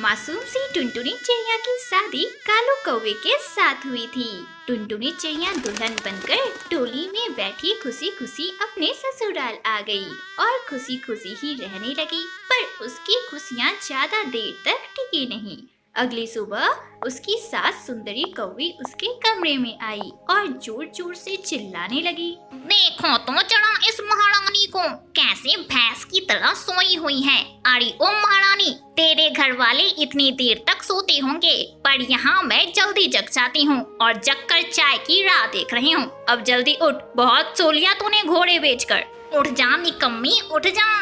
मासूम सी टुनटुनी चिड़िया की शादी कालू कौवे के साथ हुई थी। टुनटुनी चिड़िया दुल्हन बनकर डोली में बैठी खुशी खुशी अपने ससुराल आ गई और खुशी खुशी ही रहने लगी। पर उसकी खुशियाँ ज्यादा देर तक टिकी नहीं। अगली सुबह उसकी सास सुंदरी कौवी उसके कमरे में आई और जोर जोर से चिल्लाने लगी। देखो तो जरा इस महारानी को, कैसे भैंस की तरह सोई हुई है। अरे ओ महारानी, तेरे घर वाले इतनी देर तक सोते होंगे, पर यहाँ मैं जल्दी जग जाती हूँ और जग कर चाय की राह देख रही हूँ। अब जल्दी उठ, बहुत सो लिया तूने घोड़े बेचकर। उठ जा निकम्मी, उठ जा।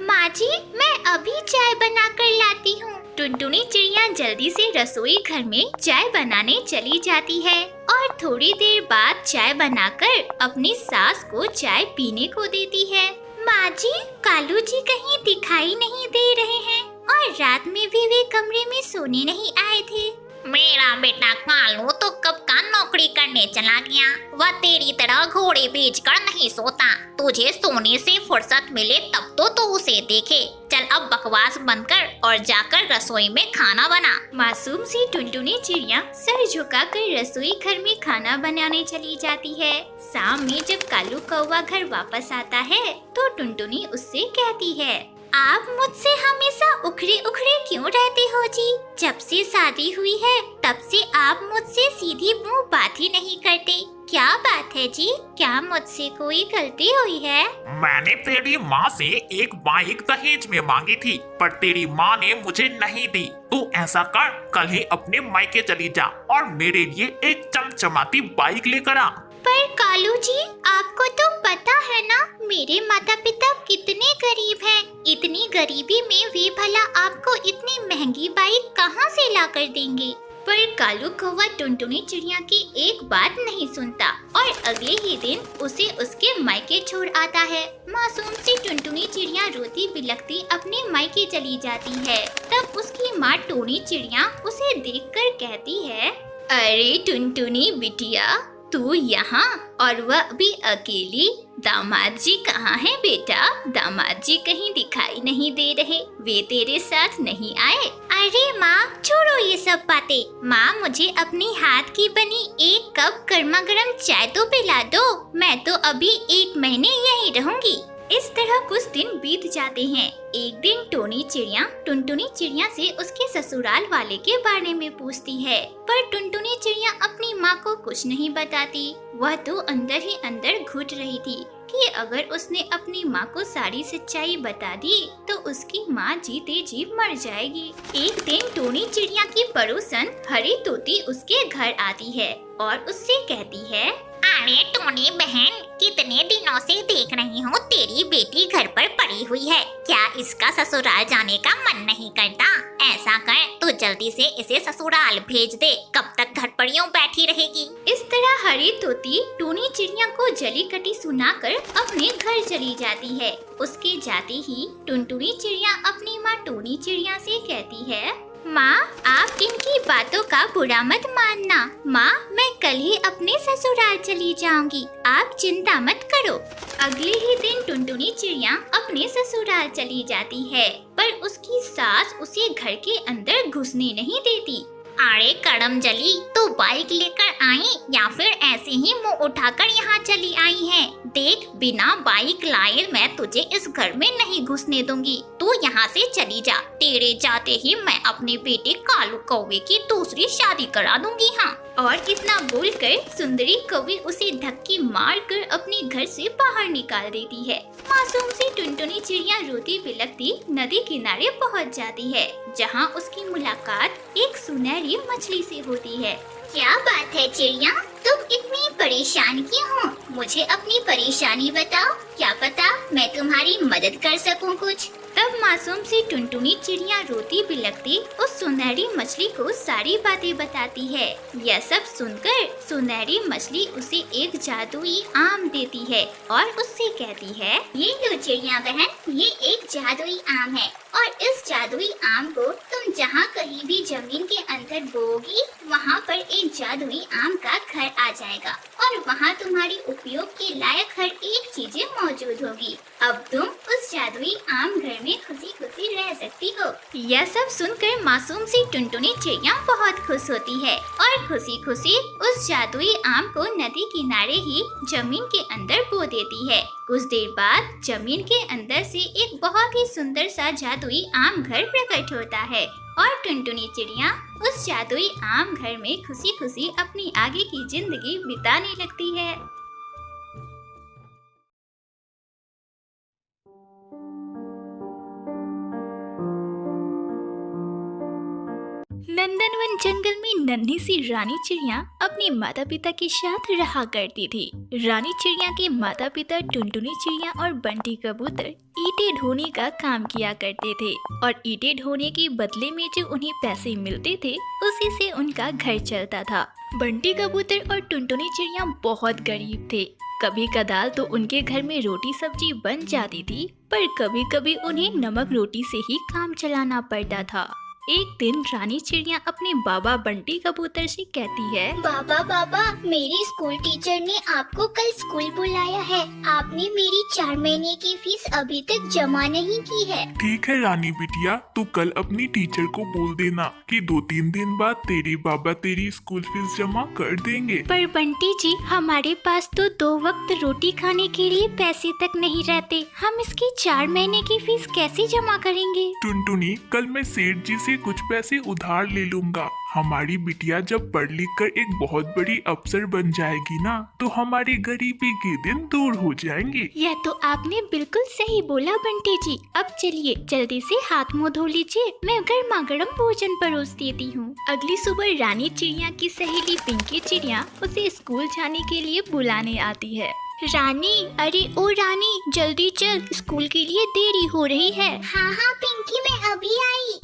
माँ जी, मैं अभी चाय बना कर लाती हूँ। टुनटुनी चिड़िया जल्दी से रसोई घर में चाय बनाने चली जाती है और थोड़ी देर बाद चाय बनाकर अपनी सास को चाय पीने को देती है। माँ जी, कालू जी कहीं दिखाई नहीं दे रहे हैं और रात में भी वे कमरे में सोने नहीं आए थे। मेरा बेटा कालू तो कब का नौकरी करने चला गया। वह तेरी तरह घोड़े बेचकर नहीं सोता। तुझे सोने से फुर्सत मिले तब तो तू उसे देखे। चल अब बकवास बंद कर और जाकर रसोई में खाना बना। मासूम सी टुनटुनी चिड़िया सर झुकाकर रसोई घर में खाना बनाने चली जाती है। शाम में जब कालू कौवा घर वापस आता है तो टुनटुनी उससे कहती है, आप मुझसे हमेशा उखड़े उखड़े क्यों रहते हो जी? जब से शादी हुई है तब से आप मुझसे सीधी मुंह बात ही नहीं करते। क्या बात है जी? क्या मुझसे कोई गलती हुई है? मैंने तेरी माँ से एक बाइक दहेज में मांगी थी, पर तेरी माँ ने मुझे नहीं दी। तू ऐसा कर, कल ही अपने मायके चली जा और मेरे लिए एक चमचमाती बाइक लेकर आ। पर कालू जी, आपको तो पता है ना मेरे माता पिता कितने गरीब हैं। इतनी गरीबी में वे भला आपको इतनी महंगी बाइक कहाँ से ला कर देंगे? पर कालू कौवा टुनटुनी चिड़िया की एक बात नहीं सुनता और अगले ही दिन उसे उसके मायके छोड़ आता है। मासूम सी टुनटुनी चिड़िया रोती बिलखती अपने मायके चली जाती है। तब उसकी माँ टोनी चिड़िया उसे देखकर कहती है, अरे टुनटुनी बिटिया, तू यहाँ और वह भी अकेली? दामाद जी कहाँ हैं बेटा? दामाद जी कहीं दिखाई नहीं दे रहे, वे तेरे साथ नहीं आए? अरे माँ, छोड़ो ये सब बातें। माँ, मुझे अपनी हाथ की बनी एक कप गर्मा गर्म चाय तो पिला दो। मैं तो अभी 1 महीने यहीं रहूंगी। इस तरह कुछ दिन बीत जाते हैं। एक दिन टोनी चिड़िया टुनटुनी चिड़िया से उसके ससुराल वाले के बारे में पूछती है, पर टुनटुनी चिड़िया अपनी माँ को कुछ नहीं बताती। वह तो अंदर ही अंदर घुट रही थी कि अगर उसने अपनी माँ को सारी सच्चाई बता दी तो उसकी माँ जीते जी मर जाएगी। एक दिन टोनी चिड़िया की पड़ोसन हरी तोती उसके घर आती है और उससे कहती है, अरे टोनी बहन, कितने दिनों से देख रही हूँ तेरी बेटी घर पर पड़ी हुई है। क्या इसका ससुराल जाने का मन नहीं करता? ऐसा कर, तू जल्दी से इसे ससुराल भेज दे। कब तक घर पर यूं बैठी रहेगी? इस तरह हरी तोती टोनी चिड़िया को जली कटी सुनाकर अपने घर चली जाती है। उसके जाते ही टुनटुनी चिड़िया अपनी माँ टोनी चिड़िया से कहती है, माँ, आप इनकी बातों का बुरा मत मानना। माँ, मैं कल ही अपने ससुराल चली जाऊंगी, आप चिंता मत करो। अगले ही दिन टुनटुनी चिड़िया अपने ससुराल चली जाती है, पर उसकी सास उसे घर के अंदर घुसने नहीं देती। अरे करम जली, तू बाइक लेकर आई या फिर ऐसे ही मुंह उठाकर यहाँ चली आई है? देख, बिना बाइक लाए मैं तुझे इस घर में नहीं घुसने दूंगी। तू यहाँ से चली जा। तेरे जाते ही मैं अपने बेटे कालू कौवे की दूसरी शादी करा दूंगी। हाँ। और इतना बोलकर सुंदरी कौवी उसे धक्के मारकर अपने घर से बाहर निकाल देती है। मासूम सी टुनटुनी चिड़िया रोती बिलखती नदी किनारे पहुंच जाती है, जहां उसकी मुलाकात एक सुनहरी मछली से होती है। क्या बात है चिड़िया, तुम इतनी परेशान क्यों हो? मुझे अपनी परेशानी बताओ, क्या पता मैं तुम्हारी मदद कर सकूं कुछ। तब मासूम सी टुनटुनी चिड़िया रोती बिलखती उस सुनहरी मछली को सारी बातें बताती है। यह सब सुनकर सुनहरी मछली उसे एक जादुई आम देती है और उससे कहती है, ये लो चिड़िया बहन, ये एक जादुई आम है और इस जादुई आम को तुम जहाँ कहीं भी जमीन के अंदर बोओगी, वहाँ पर एक जादुई आम का घर आ जाएगा और वहाँ तुम्हारी उपयोग के लायक हर एक चीजें मौजूद होगी। अब तुम उस जादुई आम घर में खुशी खुशी रह सकती सकती हो। यह सब सुनकर मासूम सी टुनटुनी चिड़िया बहुत खुश होती है और खुशी खुशी उस जादुई आम को नदी किनारे ही जमीन के अंदर बो देती है। कुछ देर बाद जमीन के अंदर से एक बहुत ही सुंदर सा जादुई आम घर प्रकट होता है और टुनटुनी चिड़िया उस जादुई आम घर में खुशी खुशी अपनी आगे की जिंदगी बिताने लगती है। नंदनवन जंगल में नन्ही सी रानी चिड़िया अपने माता पिता के साथ रहा करती थी। रानी चिड़िया के माता पिता टुनटुनी चिड़िया और बंटी कबूतर ईंटें ढोने का काम किया करते थे और ईंटें ढोने के बदले में जो उन्हें पैसे मिलते थे उसी से उनका घर चलता था। बंटी कबूतर और टुनटुनी चिड़िया बहुत गरीब थे। कभी कदाल तो उनके घर में रोटी सब्जी बन जाती थी, पर कभी कभी उन्हें नमक रोटी से ही काम चलाना पड़ता था। एक दिन रानी चिड़िया अपने बाबा बंटी कबूतर से कहती है, बाबा मेरी स्कूल टीचर ने आपको कल स्कूल बुलाया है। आपने मेरी 4 महीने की फीस अभी तक जमा नहीं की है। ठीक है रानी बिटिया, तू कल अपनी टीचर को बोल देना कि 2-3 दिन बाद तेरे बाबा तेरी स्कूल फीस जमा कर देंगे। पर बंटी जी, हमारे पास तो 2 वक्त रोटी खाने के लिए पैसे तक नहीं रहते। हम इसकी 4 महीने की फीस कैसे जमा करेंगे? टुनटुनी, कल मैं सेठ जी से कुछ पैसे उधार ले लूंगा। हमारी बिटिया जब पढ़ लिख कर एक बहुत बड़ी अफसर बन जाएगी ना, तो हमारी गरीबी के दिन दूर हो जाएंगे। यह तो आपने बिल्कुल सही बोला बंटी जी। अब चलिए जल्दी से हाथ मुंह धो लीजिए, मैं गर्मा गर्म भोजन परोस देती हूँ। अगली सुबह रानी चिड़िया की सहेली पिंकी चिड़िया उसे स्कूल जाने के लिए बुलाने आती है। रानी, अरे ओ रानी, जल्दी चल, स्कूल के लिए देरी हो रही है। हाँ पिंकी, मैं अभी आई।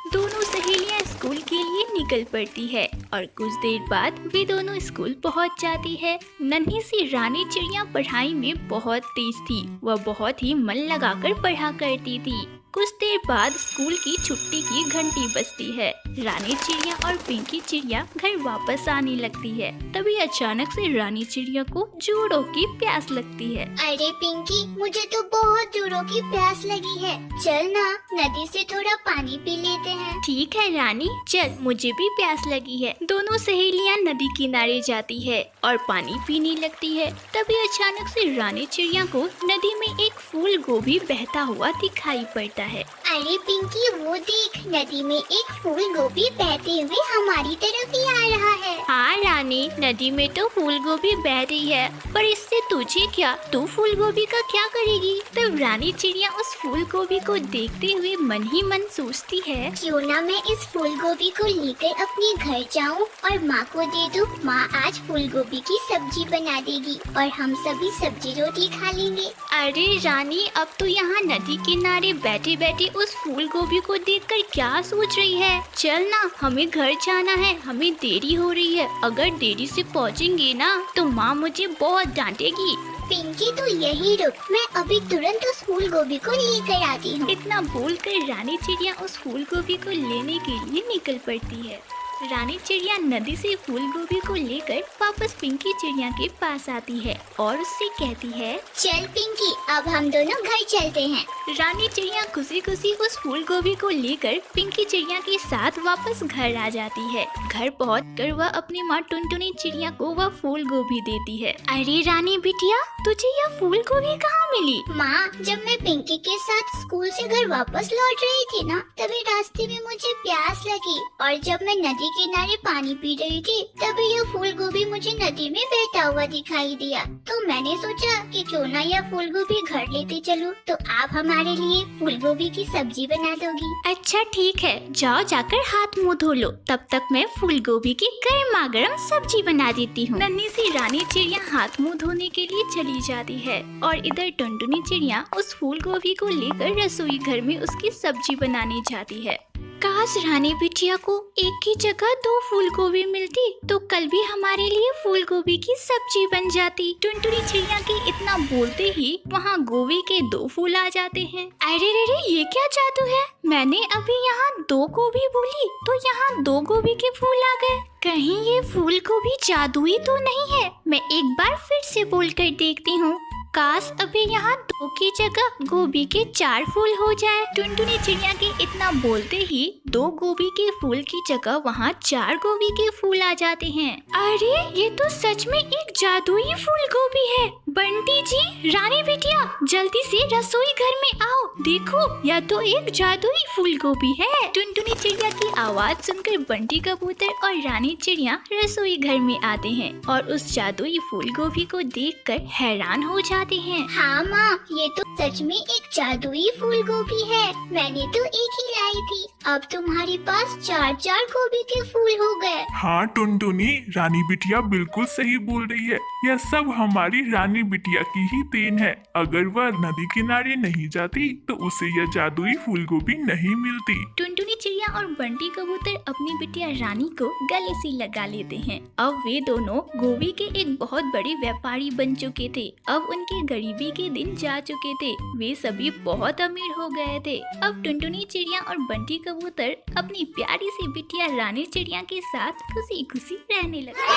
दोनों सहेलियां स्कूल के लिए निकल पड़ती है और कुछ देर बाद वे दोनों स्कूल पहुंच जाती है। नन्ही सी रानी चिड़िया पढ़ाई में बहुत तेज थी। वह बहुत ही मन लगाकर पढ़ा करती थी। कुछ देर बाद स्कूल की छुट्टी की घंटी बजती है। रानी चिड़िया और पिंकी चिड़िया घर वापस आने लगती है। तभी अचानक से रानी चिड़िया को जोरों की प्यास लगती है। अरे पिंकी, मुझे तो बहुत जोरों की प्यास लगी है। चल ना, नदी से थोड़ा पानी पी लेते हैं। ठीक है रानी, चल, मुझे भी प्यास लगी है। दोनों सहेलियां नदी किनारे जाती है और पानी पीने लगती है। तभी अचानक से रानी चिड़िया को नदी में एक फूल गोभी बहता हुआ दिखाई पड़ता है। अरे पिंकी, वो देख, नदी में एक फूल गोभी बहते हुए हमारी तरफ ही आ रहा है। हाँ रानी, नदी में तो फूल गोभी बह रही है, पर इससे तुझे क्या? तू फूल गोभी का क्या करेगी? तब रानी चिड़िया उस फूल गोभी को देखते हुए मन ही मन सोचती है, क्यों ना मैं इस फूल गोभी को लेकर अपने घर जाऊं और माँ को दे दूं। माँ आज फूल गोभी की सब्जी बना देगी और हम सभी सब्जी रोटी खा लेंगे। अरे रानी, अब तो यहाँ नदी किनारे बैठे बैठे उस फूल गोभी को देखकर क्या सोच रही है? चल ना, हमें घर जाना है, हमें देरी हो रही है। अगर देरी से पहुँचेंगे ना तो माँ मुझे बहुत डांटेगी। पिंकी, तू यही रुक, मैं अभी तुरंत उस फूल गोभी को लेकर आती हूँ। इतना बोलकर रानी चिड़िया उस फूल गोभी को लेने के लिए निकल पड़ती है। रानी चिड़िया नदी से फूल गोभी को लेकर वापस पिंकी चिड़िया के पास आती है और उससे कहती है, चल पिंकी, अब हम दोनों घर चलते हैं। रानी चिड़िया खुशी खुशी उस फूल गोभी को लेकर पिंकी चिड़िया के साथ वापस घर आ जाती है। घर पहुंचकर वह अपनी माँ टुनटुनी चिड़िया को वह फूल गोभी देती है। अरे रानी बिटिया, तुझे यह फूल गोभी कहाँ मिली? माँ, जब मैं पिंकी के साथ स्कूल से घर वापस लौट रही थी ना, तभी रास्ते में मुझे प्यास लगी और जब मैं नदी किनारे पानी पी रही थी तभी यह फूल गोभी मुझे नदी में बहता हुआ दिखाई दिया। तो मैंने सोचा कि क्यों ना यह फूल गोभी घर लेते चलूं, तो आप हमारे लिए फूल गोभी की सब्जी बना दोगी। अच्छा ठीक है, जाओ जाकर हाथ मुंह धो लो, तब तक मैं फूल गोभी की गर्मा गर्म सब्जी बना देती हूँ। नन्ही सी रानी चिड़िया हाथ मुंह धोने के लिए चली जाती है और इधर टुनटुनी चिड़िया उस फूल गोभी को लेकर रसोई घर में उसकी सब्जी बनाने जाती है। काश रानी बिटिया को एक ही जगह 2 फूल गोभी मिलती तो कल भी हमारे लिए फूल गोभी की सब्जी बन जाती। टुनटुनी चिड़िया के इतना बोलते ही वहाँ गोभी के 2 फूल आ जाते हैं। अरे रे रे, ये क्या जादू है? मैंने अभी यहाँ 2 गोभी बोली तो यहाँ 2 गोभी के फूल आ गए। कहीं ये फूल गोभी जादुई तो नहीं है? मैं एक बार फिर से बोल कर देखती हूँ। काश अभी यहाँ 2 की जगह गोभी के 4 फूल हो जाए। टुनटुनी चिड़िया के इतना बोलते ही 2 गोभी के फूल की जगह वहाँ 4 गोभी के फूल आ जाते हैं। अरे ये तो सच में एक जादुई फूल गोभी है। बंटी जी, रानी बिटिया, जल्दी से रसोई घर में आओ। देखो, यह तो एक जादुई फूल गोभी है। टुनटुनी चिड़िया की आवाज सुनकर बंटी कबूतर और रानी चिड़िया रसोई घर में आते हैं और उस जादुई फूल गोभी को देखकर हैरान हो जाते हैं। हाँ माँ, ये तो सच में एक जादुई फूल गोभी है। मैंने तो एक ही लाई थी, अब तुम्हारे पास 4 गोभी के फूल हो गए। हाँ टुनटुनी, रानी बिटिया बिल्कुल सही बोल रही है। यह सब हमारी रानी बिटिया की ही देन है। अगर वह नदी किनारे नहीं जाती तो उसे यह जादुई फूल गोभी नहीं मिलती। टुनटुनी चिड़िया और बंटी कबूतर अपनी बिटिया रानी को गले से लगा लेते हैं। अब वे दोनों गोभी के एक बहुत बड़े व्यापारी बन चुके थे। अब उनके गरीबी के दिन जा चुके थे। वे सभी बहुत अमीर हो गए थे। अब टुनटुनी चिड़िया और बंटी कबूतर अपनी प्यारी सी बिटिया रानी चिड़िया के साथ खुशी खुशी रहने लगे।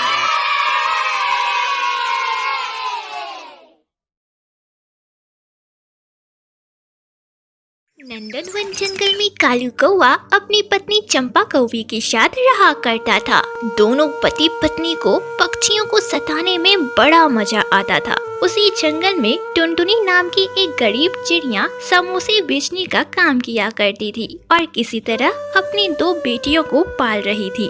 नंदनवन जंगल में कालू कौवा अपनी पत्नी चंपा कौवी के साथ रहा करता था। दोनों पति पत्नी को पक्षियों को सताने में बड़ा मजा आता था। उसी जंगल में टुनटुनी नाम की एक गरीब चिड़िया समोसे बेचने का काम किया करती थी और किसी तरह अपनी 2 बेटियों को पाल रही थी।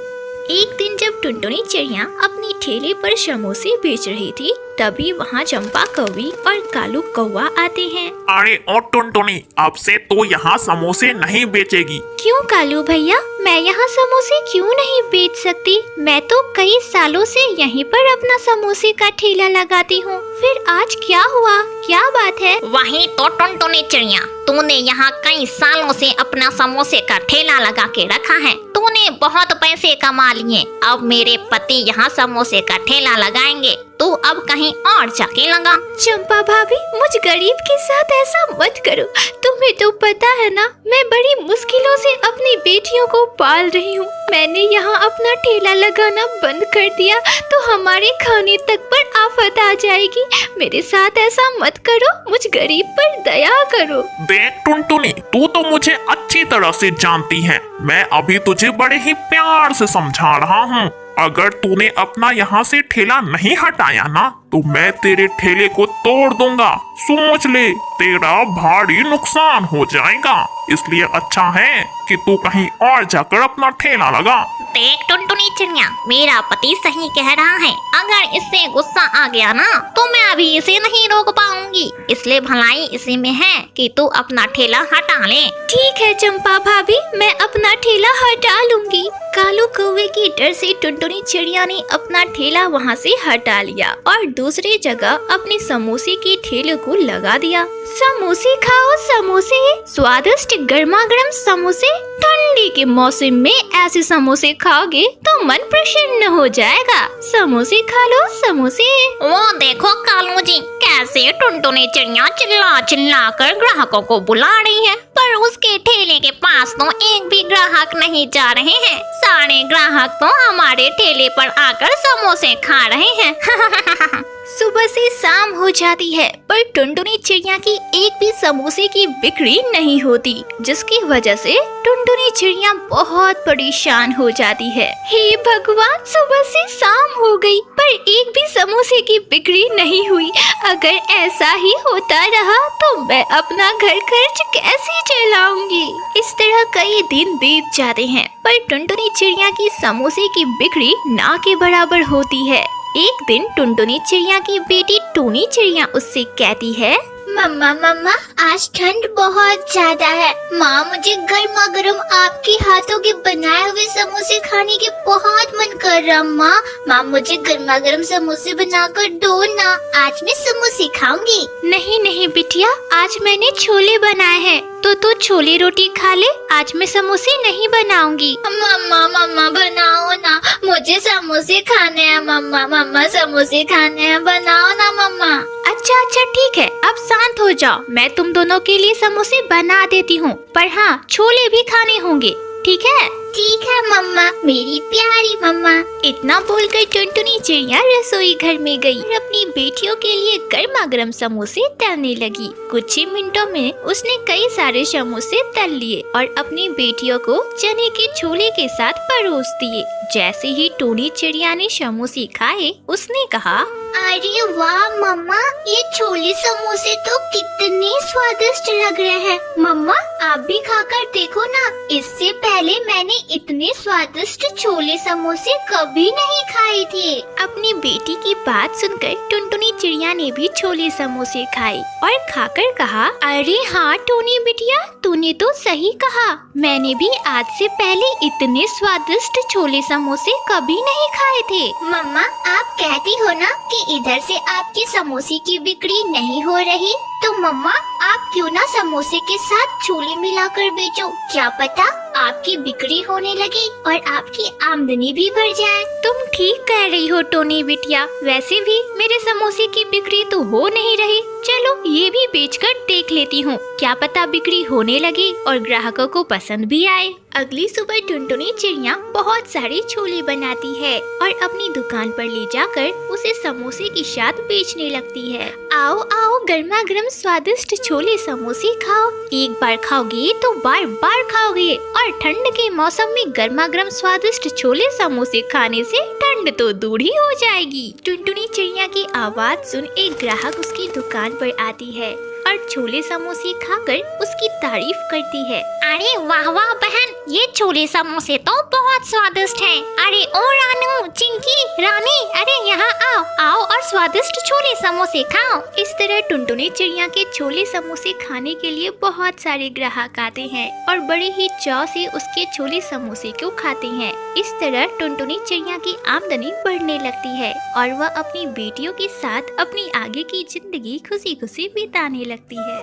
एक दिन जब टुनटुनी चिड़िया अपनी ठेले पर समोसे बेच रही थी, तभी वहाँ चंपा कौवी और कालू कौवा आते हैं। अरे ओ टुनटुनी, अब से तू यहाँ समोसे नहीं बेचेगी। क्यों कालू भैया, मैं यहाँ समोसे क्यों नहीं बेच सकती? मैं तो कई सालों से यहीं पर अपना समोसे का ठेला लगाती हूँ। फिर आज क्या हुआ, क्या बात है? वही तो टुनटुनी चिड़िया, तूने यहाँ कई सालों से अपना समोसे का ठेला लगा के रखा है। तूने बहुत पैसे कमा लिए। अब मेरे पति यहाँ समोसे का ठेला लगाएंगे, तू अब कहीं और जाके लगा। चंपा भाभी, मुझ गरीब के साथ ऐसा मत करो। तुम्हें तो पता है ना, मैं बड़ी मुश्किलों से अपनी बेटियों को पाल रही हूँ। मैंने यहाँ अपना ठेला लगाना बंद कर दिया तो हमारे खाने तक पर आफत आ जाएगी। मेरे साथ ऐसा मत करो, मुझ गरीब पर दया करो। देख टुनटुनी, तू तो मुझे अच्छी तरह से जानती है। मैं अभी तुझे बड़े ही प्यार से समझा रहा हूँ। अगर तूने अपना यहाँ से ठेला नहीं हटाया ना, तो मैं तेरे ठेले को तोड़ दूंगा। सोच ले, तेरा भारी नुकसान हो जाएगा। इसलिए अच्छा है कि तू कहीं और जाकर अपना ठेला लगा। देख टुनटुनी चिड़िया, मेरा पति सही कह रहा है। अगर इससे गुस्सा आ गया ना, तो मैं अभी इसे नहीं रोक पाऊंगी। इसलिए भलाई इसी में है कि तू अपना ठेला हटा ले। ठीक है चंपा भाभी, मैं अपना ठेला हटा लूंगी। कालू कौवे के डर से टुनटुनी चिड़िया ने अपना ठेला वहाँ से हटा लिया और दूसरी जगह अपने समोसे के ठेले को लगा दिया। समोसे खाओ समोसे, स्वादिष्ट गर्मा गर्म समोसे। ठंडी के मौसम में ऐसे समोसे खाओगे तो मन प्रसन्न हो जाएगा। समोसे खा लो समोसे। वो देखो कालू जी, कैसे टुनटुनी चिड़िया चिल्ला चिल्ला कर ग्राहकों को बुला रही है, पर उसके ठेले के पास तो एक भी ग्राहक नहीं जा रहे हैं। सारे ग्राहक तो हमारे ठेले पर आकर समोसे खा रहे हैं। सुबह से शाम हो जाती है, पर टुनटुनी चिड़िया की एक भी समोसे की बिक्री नहीं होती, जिसकी वजह से टुनटुनी चिड़िया बहुत परेशान हो जाती है। हे भगवान, सुबह से शाम हो गई पर एक भी समोसे की बिक्री नहीं हुई। अगर ऐसा ही होता रहा तो मैं अपना घर खर्च कैसे चलाऊंगी? इस तरह कई दिन बीत जाते हैं, पर टुनटुनी चिड़िया की समोसे की बिक्री ना के बराबर होती है। एक दिन टुनटुनी चिड़िया की बेटी टूनी चिड़िया उससे कहती है, मम्मा मम्मा, आज ठंड बहुत ज्यादा है। माँ, मुझे गर्मा गर्म आपके हाथों के बनाए हुए समोसे खाने के बहुत मन कर रहा। माँ मुझे गर्मा गर्म समोसे बनाकर दो ना, आज मैं समोसे खाऊंगी। नहीं नहीं बिटिया, आज मैंने छोले बनाए हैं तो तू छोले रोटी खा ले। आज मैं समोसे नहीं बनाऊंगी। मम्मा बनाओ ना, मुझे समोसे खाने हैं। मम्मा समोसे खाने हैं, बनाओ ना मम्मा। अच्छा ठीक है, अब शांत हो जाओ। मैं तुम दोनों के लिए समोसे बना देती हूँ, पर हाँ छोले भी खाने होंगे, ठीक है? ठीक है मम्मा, मेरी प्यारी मम्मा। इतना बोलकर टुनटुनी चिड़िया रसोई घर में गई और अपनी बेटियों के लिए गर्मा गर्म समोसे तलने लगी। कुछ ही मिनटों में उसने कई सारे समोसे तल लिए और अपनी बेटियों को चने के छोले के साथ परोस दिए। जैसे ही टोनी चिड़िया ने समोसे खाए, उसने कहा, अरे वाह मम्मा, ये छोले समोसे तो कितने स्वादिष्ट लग रहे हैं। मम्मा आप भी खाकर देखो ना, इससे पहले मैंने इतने स्वादिष्ट छोले समोसे कभी नहीं खाए थे। अपनी बेटी की बात सुनकर टुनटुनी चिड़िया ने भी छोले समोसे खाए और खाकर कहा, अरे हाँ टोनी बिटिया, तूने तो सही कहा। मैंने भी आज से पहले इतने स्वादिष्ट छोले समोसे कभी नहीं खाए थे। मम्मा आप कहती हो ना कि इधर से आपकी समोसे की बिक्री नहीं हो रही, तो मम्मा आप क्यों ना समोसे के साथ छोले मिलाकर बेचो। क्या पता आपकी बिक्री होने लगे और आपकी आमदनी भी बढ़ जाए। तुम ठीक कह रही हो टोनी बिटिया, वैसे भी मेरे समोसे की बिक्री तो हो नहीं रही। चलो ये भी बेचकर देख लेती हूँ, क्या पता बिक्री होने लगे और ग्राहकों को पसंद भी आए। अगली सुबह टुनटुनी चिड़िया बहुत सारे छोले बनाती है और अपनी दुकान पर ले जाकर उसे समोसे के साथ बेचने लगती है। आओ आओ, गर्मा गर्म स्वादिष्ट छोले समोसे खाओ। एक बार खाओगे तो बार बार खाओगे और ठंड के मौसम में गर्मा गर्म स्वादिष्ट छोले समोसे खाने से ठंड तो दूर ही हो जाएगी। टुनटुनी चिड़िया की आवाज सुन एक ग्राहक उसकी दुकान पर आती है और छोले समोसे खाकर उसकी तारीफ करती है। अरे वाह वाह बहन, ये छोले समोसे तो बहुत स्वादिष्ट हैं। अरे ओ रानू, चिंकी, रानी, अरे यहाँ आओ आओ और स्वादिष्ट छोले समोसे खाओ। इस तरह टुनटुनी चिड़िया के छोले समोसे खाने के लिए बहुत सारे ग्राहक आते हैं और बड़े ही चाव से उसके छोले समोसे को खाते हैं। इस तरह टुनटुनी चिड़िया की आमदनी बढ़ने लगती है और वह अपनी बेटियों के साथ अपनी आगे की जिंदगी खुशी खुशी बिताने लगती है।